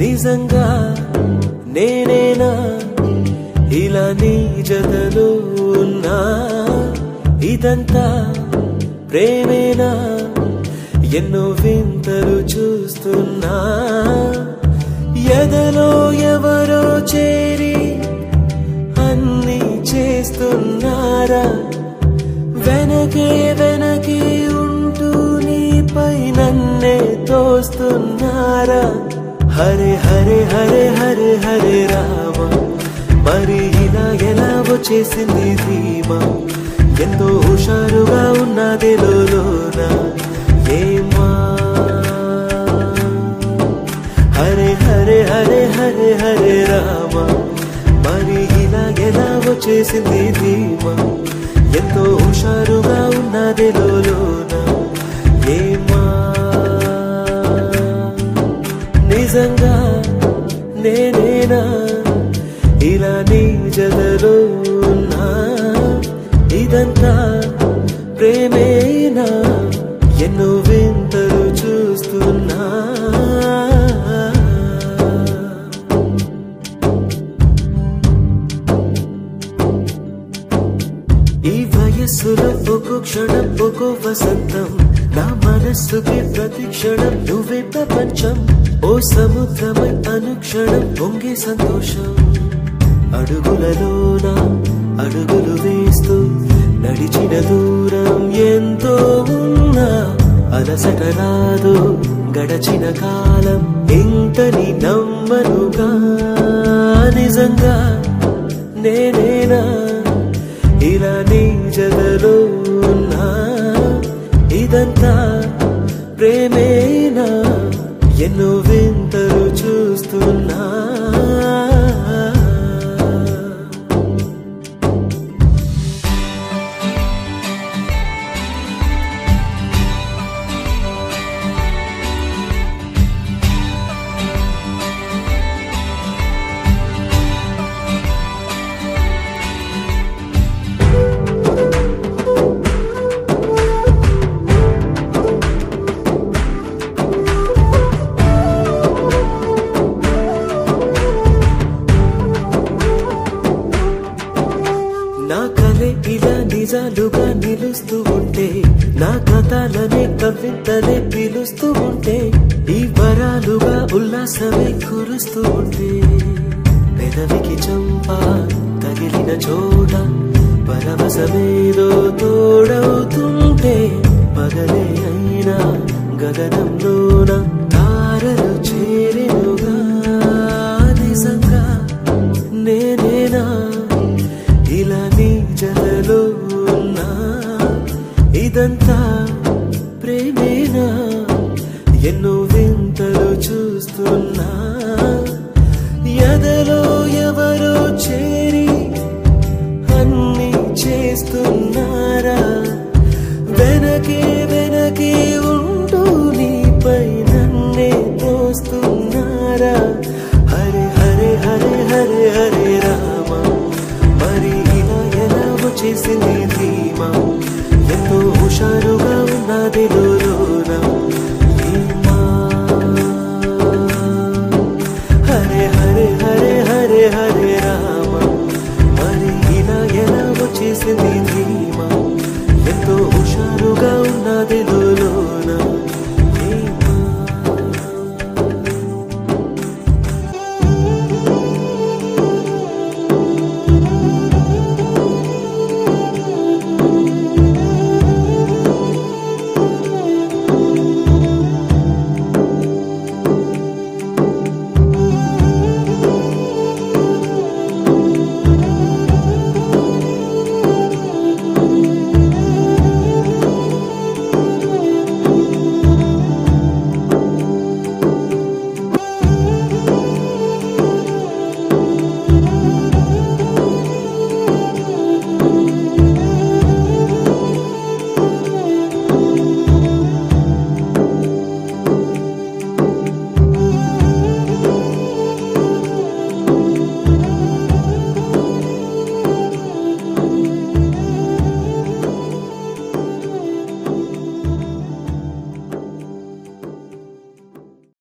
నిజంగా నేనేనా ఇలా నీ జతలో ఉన్నా ఇదంతా ప్రేమేనా ఎన్నో వింతలు చూస్తున్నా ఎదలో ఎవరో చేరి అన్నీ చేస్తున్నారా వెనకే వెనకే ఉంటూ నీపై నన్నే తోస్తున్నారా హరే హరే హరే హరే హరే రామ మరి ఇలా ఎలా వచ్చేసింది ధీమా ఎంతో హుషారుగా ఉన్నది లోన ఏమా హరే హరే హరే హరే హరే రామ మరి ఇలా ఎలా వచ్చేసింది ధీమా ఎంతో హుషారుగా ఉన్నది లోన ఏమా నిజంగా నేనేనా ఇలా నీ జతలో ఉన్నా ఇదంతా ప్రేమేనా ఎన్నో వింతలు చూస్తున్నా ఈ వయస్సులో ఒక్కో క్షణం ఒక్కో వసంతం నా మనస్సుకి ప్రతి క్షణం నువ్వే ప్రపంచం ఓ సముద్రమై అనుక్షణం పొంగే సంతోషం అడుగులలోన అడుగులు వేస్తూ నడిచిన దూరం ఎంతో ఉన్నా అలసట రాదు గడచిన కాలం ఇంతని నమ్మనుగా నిజంగా నేనేనా ఇలా నీ జతలో ఉన్నా ఇదంతా ప్రేమేనా ఎన్నో వింతలు చూస్తున్నా నా కలే ఇలా నిజాలుగా నిలుస్తూ ఉంటే నా కథలనే కవితలే పిలుస్తూ ఉంటే ఈ వరాలుగా ఉల్లాసమే కురుస్తూ ఉంటే పెదవికి చంపా తగిలిన చోట పరవశమేదో తోడవుతుంటే పగలే అయినా గగనంలోన తారలు చేరెనుగా నిజంగా నేనేనా ఇలా నీ జతలో ఉన్నా ఇదంతా ప్రేమేనా ఎన్నో వింతలు చూస్తున్నా ఎదలో ఎవరో చేరి అన్నీ చేస్తున్నారా వెనకే వెనకే ఉంటూ నీపై నన్నే తోస్తూ